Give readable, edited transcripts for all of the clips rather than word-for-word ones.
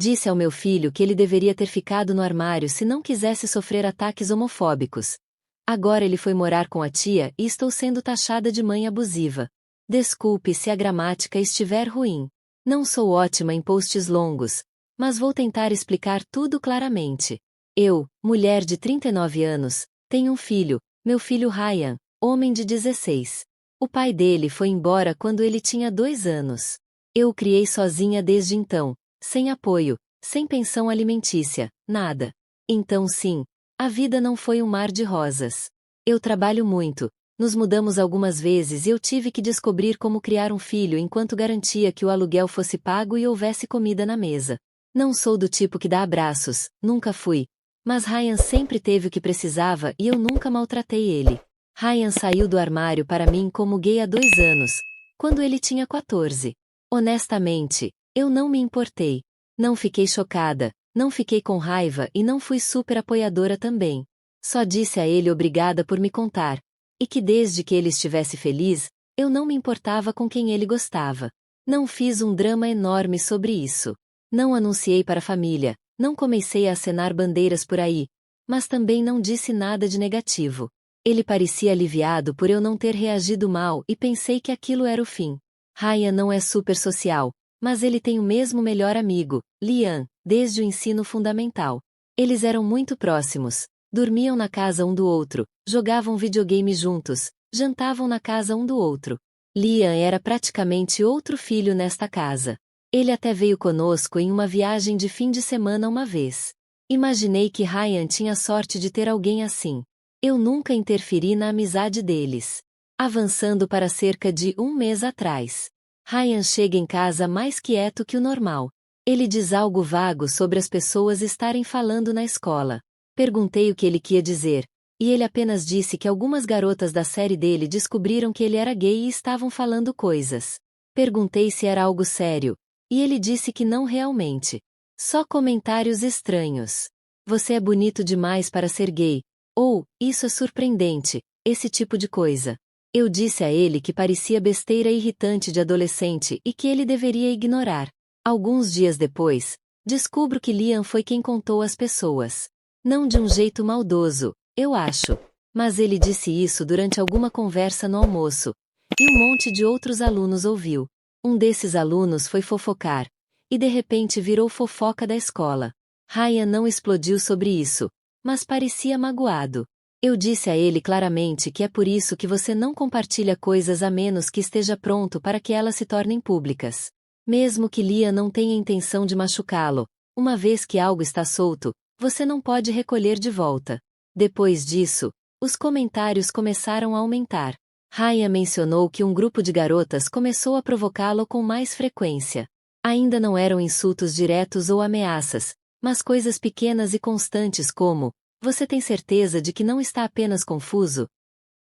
Disse ao meu filho que ele deveria ter ficado no armário se não quisesse sofrer ataques homofóbicos. Agora ele foi morar com a tia e estou sendo taxada de mãe abusiva. Desculpe se a gramática estiver ruim. Não sou ótima em posts longos, mas vou tentar explicar tudo claramente. Eu, mulher de 39 anos, tenho um filho, meu filho Ryan, homem de 16. O pai dele foi embora quando ele tinha 2 anos. Eu o criei sozinha desde então, sem apoio, sem pensão alimentícia, nada. Então sim, a vida não foi um mar de rosas. Eu trabalho muito, nos mudamos algumas vezes e eu tive que descobrir como criar um filho enquanto garantia que o aluguel fosse pago e houvesse comida na mesa. Não sou do tipo que dá abraços, nunca fui. Mas Ryan sempre teve o que precisava e eu nunca maltratei ele. Ryan saiu do armário para mim como gay há 2 anos, quando ele tinha 14. Honestamente, eu não me importei. Não fiquei chocada, não fiquei com raiva e não fui super apoiadora também. Só disse a ele obrigada por me contar. E que desde que ele estivesse feliz, eu não me importava com quem ele gostava. Não fiz um drama enorme sobre isso. Não anunciei para a família, não comecei a acenar bandeiras por aí, mas também não disse nada de negativo. Ele parecia aliviado por eu não ter reagido mal e pensei que aquilo era o fim. Ryan não é super social, mas ele tem o mesmo melhor amigo, Liam, desde o ensino fundamental. Eles eram muito próximos. Dormiam na casa um do outro, jogavam videogame juntos, jantavam na casa um do outro. Liam era praticamente outro filho nesta casa. Ele até veio conosco em uma viagem de fim de semana uma vez. Imaginei que Ryan tinha sorte de ter alguém assim. Eu nunca interferi na amizade deles. Avançando para cerca de 1 mês atrás. Ryan chega em casa mais quieto que o normal. Ele diz algo vago sobre as pessoas estarem falando na escola. Perguntei o que ele queria dizer, e ele apenas disse que algumas garotas da série dele descobriram que ele era gay e estavam falando coisas. Perguntei se era algo sério, e ele disse que não realmente. Só comentários estranhos. Você é bonito demais para ser gay. Ou, isso é surpreendente, esse tipo de coisa. Eu disse a ele que parecia besteira irritante de adolescente e que ele deveria ignorar. Alguns dias depois, descubro que Liam foi quem contou às pessoas. Não de um jeito maldoso, eu acho. Mas ele disse isso durante alguma conversa no almoço. E um monte de outros alunos ouviu. Um desses alunos foi fofocar. E de repente virou fofoca da escola. Ryan não explodiu sobre isso, mas parecia magoado. Eu disse a ele claramente que é por isso que você não compartilha coisas a menos que esteja pronto para que elas se tornem públicas. Mesmo que Liam não tenha intenção de machucá-lo, uma vez que algo está solto, você não pode recolher de volta. Depois disso, os comentários começaram a aumentar. Ryan mencionou que um grupo de garotas começou a provocá-lo com mais frequência. Ainda não eram insultos diretos ou ameaças, mas coisas pequenas e constantes como: você tem certeza de que não está apenas confuso?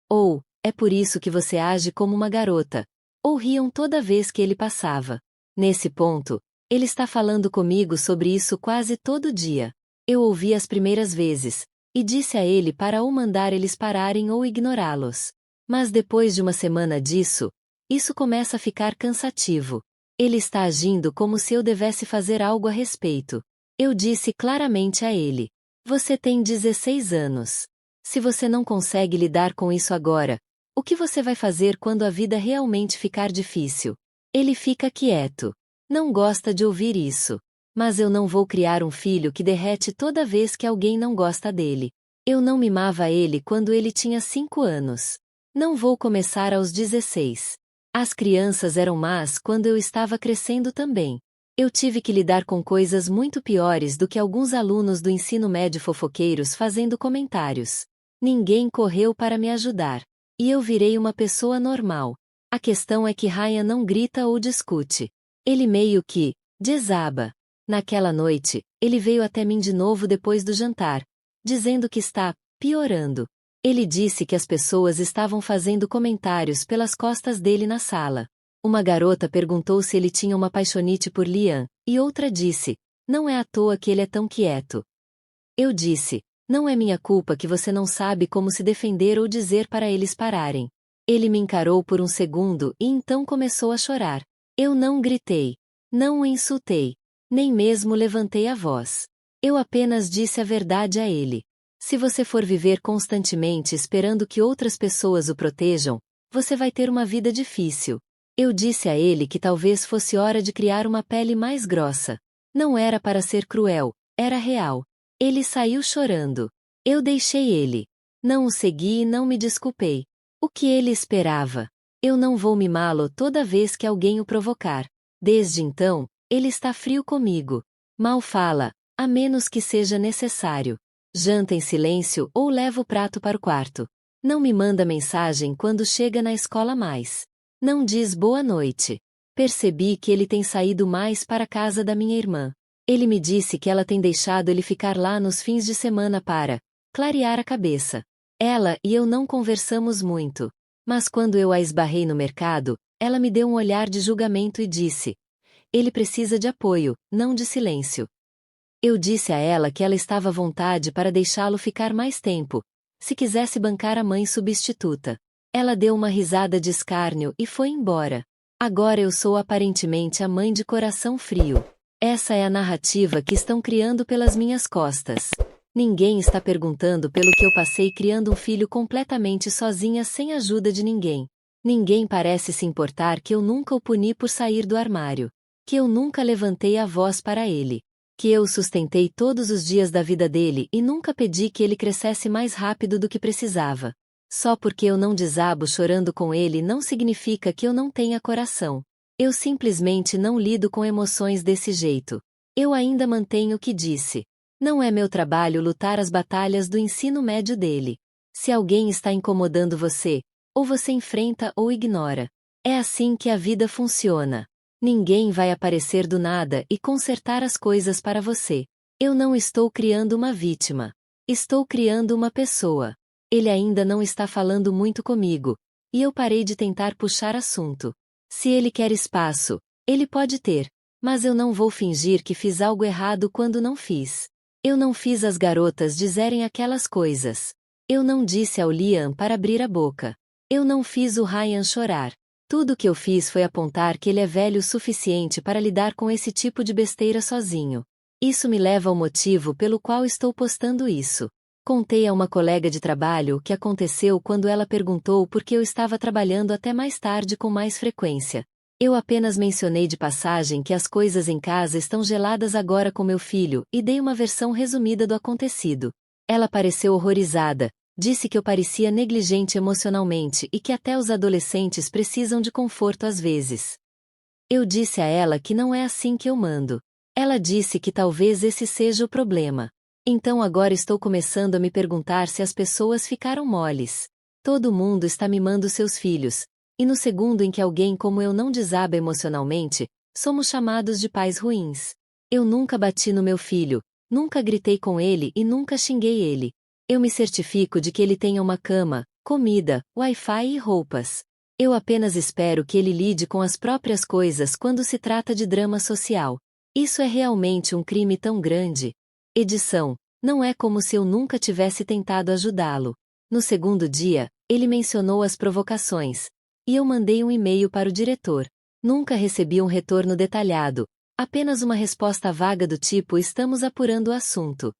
Ou, é por isso que você age como uma garota? Ou riam toda vez que ele passava. Nesse ponto, ele está falando comigo sobre isso quase todo dia. Eu ouvi as primeiras vezes, e disse a ele para ou mandar eles pararem ou ignorá-los. Mas depois de uma semana disso, isso começa a ficar cansativo. Ele está agindo como se eu devesse fazer algo a respeito. Eu disse claramente a ele: você tem 16 anos. Se você não consegue lidar com isso agora, o que você vai fazer quando a vida realmente ficar difícil? Ele fica quieto. Não gosta de ouvir isso. Mas eu não vou criar um filho que derrete toda vez que alguém não gosta dele. Eu não mimava ele quando ele tinha 5 anos. Não vou começar aos 16. As crianças eram más quando eu estava crescendo também. Eu tive que lidar com coisas muito piores do que alguns alunos do ensino médio fofoqueiros fazendo comentários. Ninguém correu para me ajudar. E eu virei uma pessoa normal. A questão é que Ryan não grita ou discute. Ele meio que desaba. Naquela noite, ele veio até mim de novo depois do jantar, dizendo que está piorando. Ele disse que as pessoas estavam fazendo comentários pelas costas dele na sala. Uma garota perguntou se ele tinha uma paixonite por Liam, e outra disse: não é à toa que ele é tão quieto. Eu disse: não é minha culpa que você não sabe como se defender ou dizer para eles pararem. Ele me encarou por um segundo e então começou a chorar. Eu não gritei. Não o insultei. Nem mesmo levantei a voz. Eu apenas disse a verdade a ele. Se você for viver constantemente esperando que outras pessoas o protejam, você vai ter uma vida difícil. Eu disse a ele que talvez fosse hora de criar uma pele mais grossa. Não era para ser cruel, era real. Ele saiu chorando. Eu deixei ele. Não o segui e não me desculpei. O que ele esperava? Eu não vou mimá-lo toda vez que alguém o provocar. Desde então, ele está frio comigo. Mal fala, a menos que seja necessário. Janta em silêncio ou leva o prato para o quarto. Não me manda mensagem quando chega na escola mais. Não diz boa noite. Percebi que ele tem saído mais para a casa da minha irmã. Ele me disse que ela tem deixado ele ficar lá nos fins de semana para clarear a cabeça. Ela e eu não conversamos muito. Mas quando eu a esbarrei no mercado, ela me deu um olhar de julgamento e disse: ele precisa de apoio, não de silêncio. Eu disse a ela que ela estava à vontade para deixá-lo ficar mais tempo, se quisesse bancar a mãe substituta. Ela deu uma risada de escárnio e foi embora. Agora eu sou aparentemente a mãe de coração frio. Essa é a narrativa que estão criando pelas minhas costas. Ninguém está perguntando pelo que eu passei criando um filho completamente sozinha sem ajuda de ninguém. Ninguém parece se importar que eu nunca o puni por sair do armário. Que eu nunca levantei a voz para ele. Que eu o sustentei todos os dias da vida dele e nunca pedi que ele crescesse mais rápido do que precisava. Só porque eu não desabo chorando com ele não significa que eu não tenha coração. Eu simplesmente não lido com emoções desse jeito. Eu ainda mantenho o que disse. Não é meu trabalho lutar as batalhas do ensino médio dele. Se alguém está incomodando você, ou você enfrenta ou ignora. É assim que a vida funciona. Ninguém vai aparecer do nada e consertar as coisas para você. Eu não estou criando uma vítima. Estou criando uma pessoa. Ele ainda não está falando muito comigo, e eu parei de tentar puxar assunto. Se ele quer espaço, ele pode ter, mas eu não vou fingir que fiz algo errado quando não fiz. Eu não fiz as garotas dizerem aquelas coisas. Eu não disse ao Liam para abrir a boca. Eu não fiz o Ryan chorar. Tudo que eu fiz foi apontar que ele é velho o suficiente para lidar com esse tipo de besteira sozinho. Isso me leva ao motivo pelo qual estou postando isso. Contei a uma colega de trabalho o que aconteceu quando ela perguntou por que eu estava trabalhando até mais tarde com mais frequência. Eu apenas mencionei de passagem que as coisas em casa estão geladas agora com meu filho e dei uma versão resumida do acontecido. Ela pareceu horrorizada. Disse que eu parecia negligente emocionalmente e que até os adolescentes precisam de conforto às vezes. Eu disse a ela que não é assim que eu mando. Ela disse que talvez esse seja o problema. Então agora estou começando a me perguntar se as pessoas ficaram moles. Todo mundo está mimando seus filhos, e no segundo em que alguém como eu não desaba emocionalmente, somos chamados de pais ruins. Eu nunca bati no meu filho, nunca gritei com ele e nunca xinguei ele. Eu me certifico de que ele tenha uma cama, comida, Wi-Fi e roupas. Eu apenas espero que ele lide com as próprias coisas quando se trata de drama social. Isso é realmente um crime tão grande. Edição. Não é como se eu nunca tivesse tentado ajudá-lo. No segundo dia, ele mencionou as provocações. E eu mandei um e-mail para o diretor. Nunca recebi um retorno detalhado. Apenas uma resposta vaga do tipo: estamos apurando o assunto.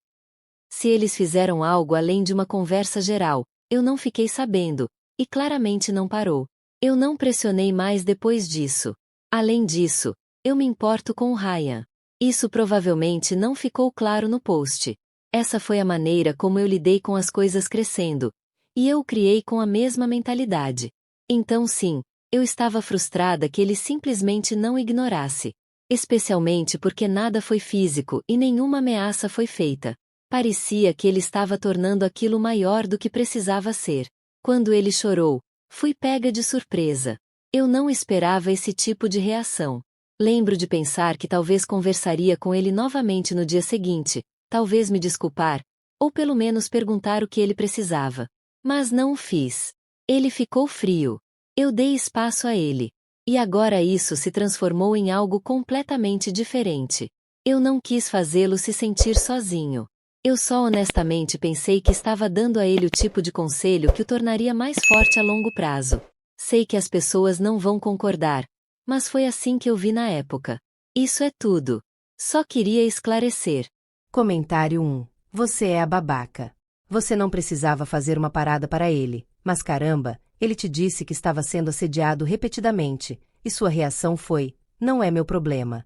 Se eles fizeram algo além de uma conversa geral, eu não fiquei sabendo, e claramente não parou. Eu não pressionei mais depois disso. Além disso, eu me importo com o Ryan. Isso provavelmente não ficou claro no post. Essa foi a maneira como eu lidei com as coisas crescendo, e eu o criei com a mesma mentalidade. Então sim, eu estava frustrada que ele simplesmente não ignorasse. Especialmente porque nada foi físico e nenhuma ameaça foi feita. Parecia que ele estava tornando aquilo maior do que precisava ser. Quando ele chorou, fui pega de surpresa. Eu não esperava esse tipo de reação. Lembro de pensar que talvez conversaria com ele novamente no dia seguinte, talvez me desculpar, ou pelo menos perguntar o que ele precisava. Mas não o fiz. Ele ficou frio. Eu dei espaço a ele. E agora isso se transformou em algo completamente diferente. Eu não quis fazê-lo se sentir sozinho. Eu só honestamente pensei que estava dando a ele o tipo de conselho que o tornaria mais forte a longo prazo. Sei que as pessoas não vão concordar, mas foi assim que eu vi na época. Isso é tudo. Só queria esclarecer. Comentário 1. Você é a babaca. Você não precisava fazer uma parada para ele, mas caramba, ele te disse que estava sendo assediado repetidamente, e sua reação foi: não é meu problema.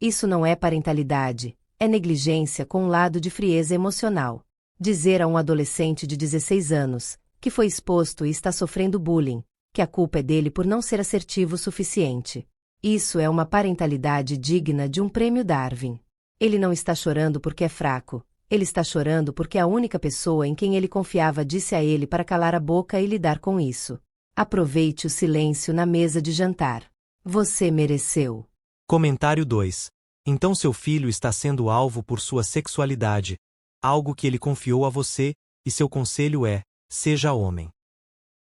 Isso não é parentalidade, é negligência com um lado de frieza emocional. Dizer a um adolescente de 16 anos, que foi exposto e está sofrendo bullying, que a culpa é dele por não ser assertivo o suficiente. Isso é uma parentalidade digna de um prêmio Darwin. Ele não está chorando porque é fraco, ele está chorando porque a única pessoa em quem ele confiava disse a ele para calar a boca e lidar com isso. Aproveite o silêncio na mesa de jantar. Você mereceu. Comentário 2. Então seu filho está sendo alvo por sua sexualidade, algo que ele confiou a você, e seu conselho é: seja homem.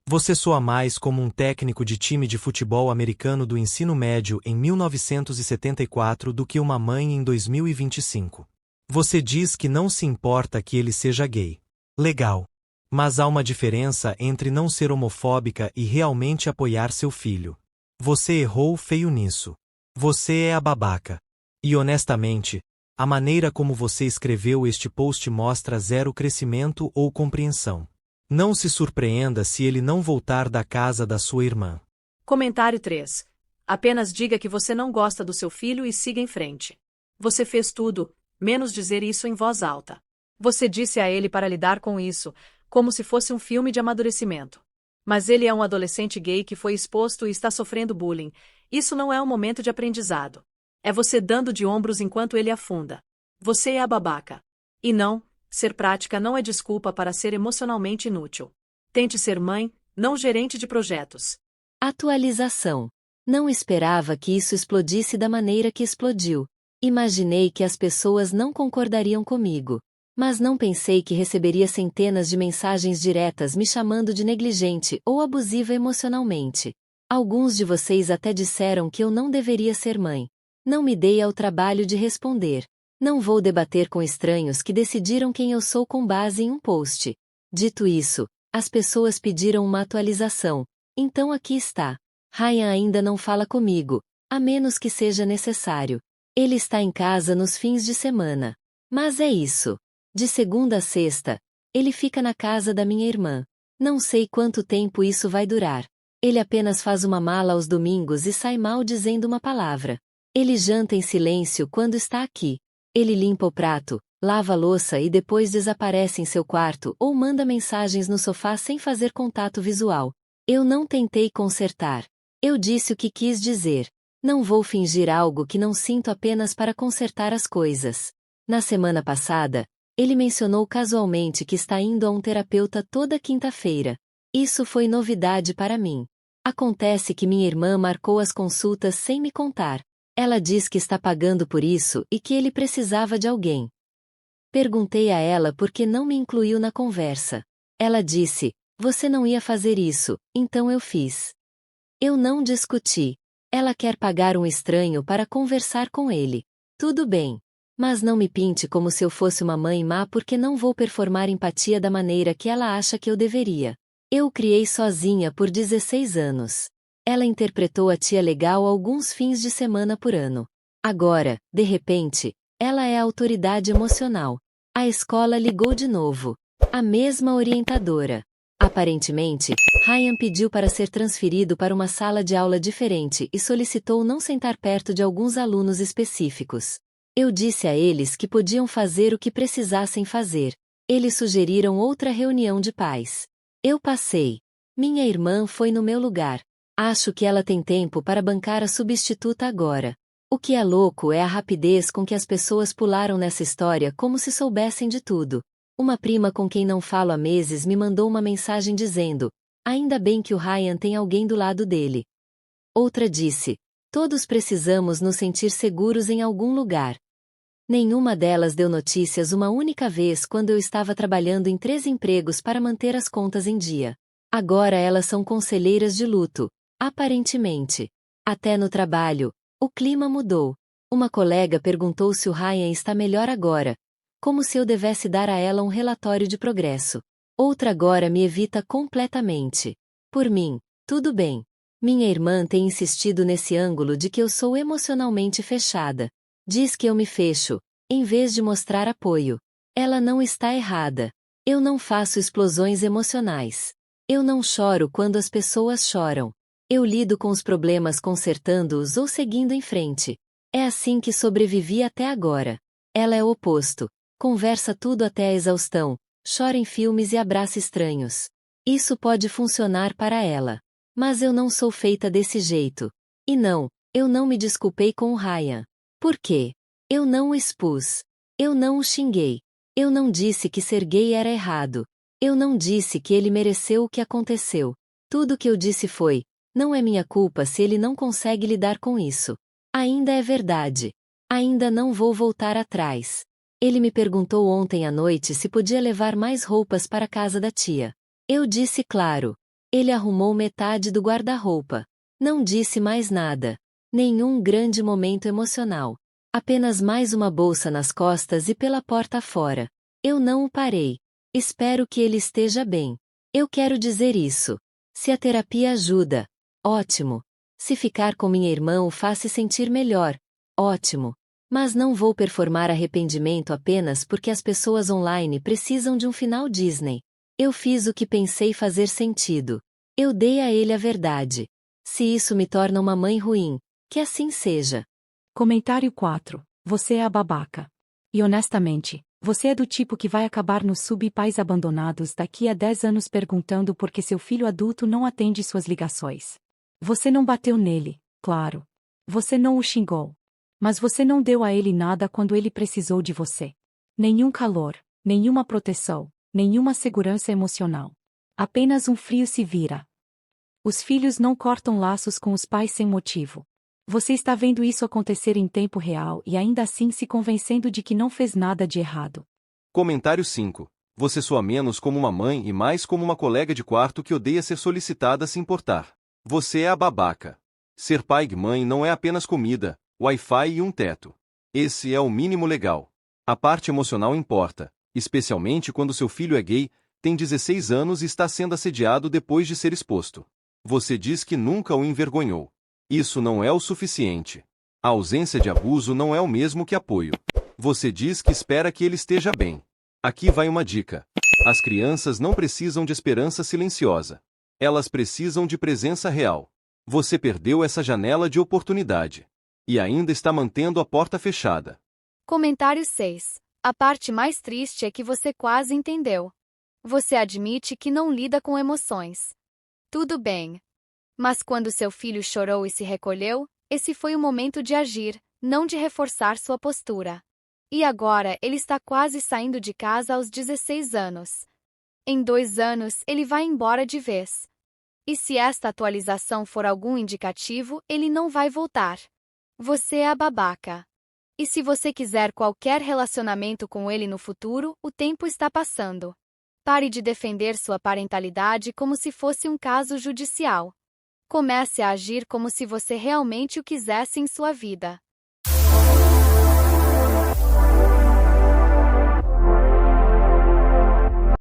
Você soa mais como um técnico de time de futebol americano do ensino médio em 1974 do que uma mãe em 2025. Você diz que não se importa que ele seja gay. Legal. Mas há uma diferença entre não ser homofóbica e realmente apoiar seu filho. Você errou feio nisso. Você é a babaca. E honestamente, a maneira como você escreveu este post mostra zero crescimento ou compreensão. Não se surpreenda se ele não voltar da casa da sua irmã. Comentário 3. Apenas diga que você não gosta do seu filho e siga em frente. Você fez tudo, menos dizer isso em voz alta. Você disse a ele para lidar com isso, como se fosse um filme de amadurecimento. Mas ele é um adolescente gay que foi exposto e está sofrendo bullying. Isso não é um momento de aprendizado. É você dando de ombros enquanto ele afunda. Você é a babaca. E não, ser prática não é desculpa para ser emocionalmente inútil. Tente ser mãe, não gerente de projetos. Atualização. Não esperava que isso explodisse da maneira que explodiu. Imaginei que as pessoas não concordariam comigo. Mas não pensei que receberia centenas de mensagens diretas me chamando de negligente ou abusiva emocionalmente. Alguns de vocês até disseram que eu não deveria ser mãe. Não me dei ao trabalho de responder. Não vou debater com estranhos que decidiram quem eu sou com base em um post. Dito isso, as pessoas pediram uma atualização. Então aqui está. Ryan ainda não fala comigo, a menos que seja necessário. Ele está em casa nos fins de semana. Mas é isso. De segunda a sexta, ele fica na casa da minha irmã. Não sei quanto tempo isso vai durar. Ele apenas faz uma mala aos domingos e sai mal dizendo uma palavra. Ele janta em silêncio quando está aqui. Ele limpa o prato, lava a louça e depois desaparece em seu quarto ou manda mensagens no sofá sem fazer contato visual. Eu não tentei consertar. Eu disse o que quis dizer. Não vou fingir algo que não sinto apenas para consertar as coisas. Na semana passada, ele mencionou casualmente que está indo a um terapeuta toda quinta-feira. Isso foi novidade para mim. Acontece que minha irmã marcou as consultas sem me contar. Ela diz que está pagando por isso e que ele precisava de alguém. Perguntei a ela por que não me incluiu na conversa. Ela disse: você não ia fazer isso, então eu fiz. Eu não discuti. Ela quer pagar um estranho para conversar com ele. Tudo bem. Mas não me pinte como se eu fosse uma mãe má porque não vou performar empatia da maneira que ela acha que eu deveria. Eu o criei sozinha por 16 anos. Ela interpretou a tia legal alguns fins de semana por ano. Agora, de repente, ela é a autoridade emocional. A escola ligou de novo. A mesma orientadora. Aparentemente, Ryan pediu para ser transferido para uma sala de aula diferente e solicitou não sentar perto de alguns alunos específicos. Eu disse a eles que podiam fazer o que precisassem fazer. Eles sugeriram outra reunião de pais. Eu passei. Minha irmã foi no meu lugar. Acho que ela tem tempo para bancar a substituta agora. O que é louco é a rapidez com que as pessoas pularam nessa história como se soubessem de tudo. Uma prima com quem não falo há meses me mandou uma mensagem dizendo: ainda bem que o Ryan tem alguém do lado dele. Outra disse: todos precisamos nos sentir seguros em algum lugar. Nenhuma delas deu notícias uma única vez quando eu estava trabalhando em 3 empregos para manter as contas em dia. Agora elas são conselheiras de luto, aparentemente. Até no trabalho, o clima mudou. Uma colega perguntou se o Ryan está melhor agora, como se eu devesse dar a ela um relatório de progresso. Outra agora me evita completamente. Por mim, tudo bem. Minha irmã tem insistido nesse ângulo de que eu sou emocionalmente fechada. Diz que eu me fecho, em vez de mostrar apoio. Ela não está errada. Eu não faço explosões emocionais. Eu não choro quando as pessoas choram. Eu lido com os problemas consertando-os ou seguindo em frente. É assim que sobrevivi até agora. Ela é o oposto. Conversa tudo até a exaustão, chora em filmes e abraça estranhos. Isso pode funcionar para ela. Mas eu não sou feita desse jeito. E não, eu não me desculpei com o Ryan. Por quê? Eu não o expus. Eu não o xinguei. Eu não disse que ser gay era errado. Eu não disse que ele mereceu o que aconteceu. Tudo que eu disse foi: não é minha culpa se ele não consegue lidar com isso. Ainda é verdade. Ainda não vou voltar atrás. Ele me perguntou ontem à noite se podia levar mais roupas para a casa da tia. Eu disse claro. Ele arrumou metade do guarda-roupa. Não disse mais nada. Nenhum grande momento emocional. Apenas mais uma bolsa nas costas e pela porta fora. Eu não o parei. Espero que ele esteja bem. Eu quero dizer isso. Se a terapia ajuda, ótimo. Se ficar com minha irmã o faz se sentir melhor, ótimo. Mas não vou performar arrependimento apenas porque as pessoas online precisam de um final Disney. Eu fiz o que pensei fazer sentido. Eu dei a ele a verdade. Se isso me torna uma mãe ruim, que assim seja. Comentário 4. Você é a babaca. E honestamente, você é do tipo que vai acabar nos sub-pais abandonados daqui a 10 anos perguntando por que seu filho adulto não atende suas ligações. Você não bateu nele, claro. Você não o xingou. Mas você não deu a ele nada quando ele precisou de você. Nenhum calor, nenhuma proteção, nenhuma segurança emocional. Apenas um frio se vira. Os filhos não cortam laços com os pais sem motivo. Você está vendo isso acontecer em tempo real e ainda assim se convencendo de que não fez nada de errado. Comentário 5. Você soa menos como uma mãe e mais como uma colega de quarto que odeia ser solicitada a se importar. Você é a babaca. Ser pai e mãe não é apenas comida, Wi-Fi e um teto. Esse é o mínimo legal. A parte emocional importa, especialmente quando seu filho é gay, tem 16 anos e está sendo assediado depois de ser exposto. Você diz que nunca o envergonhou. Isso não é o suficiente. A ausência de abuso não é o mesmo que apoio. Você diz que espera que ele esteja bem. Aqui vai uma dica. As crianças não precisam de esperança silenciosa. Elas precisam de presença real. Você perdeu essa janela de oportunidade. E ainda está mantendo a porta fechada. Comentário 6. A parte mais triste é que você quase entendeu. Você admite que não lida com emoções. Tudo bem. Mas quando seu filho chorou e se recolheu, esse foi o momento de agir, não de reforçar sua postura. E agora ele está quase saindo de casa aos 16 anos. Em 2 anos ele vai embora de vez. E se esta atualização for algum indicativo, ele não vai voltar. Você é a babaca. E se você quiser qualquer relacionamento com ele no futuro, o tempo está passando. Pare de defender sua parentalidade como se fosse um caso judicial. Comece a agir como se você realmente o quisesse em sua vida.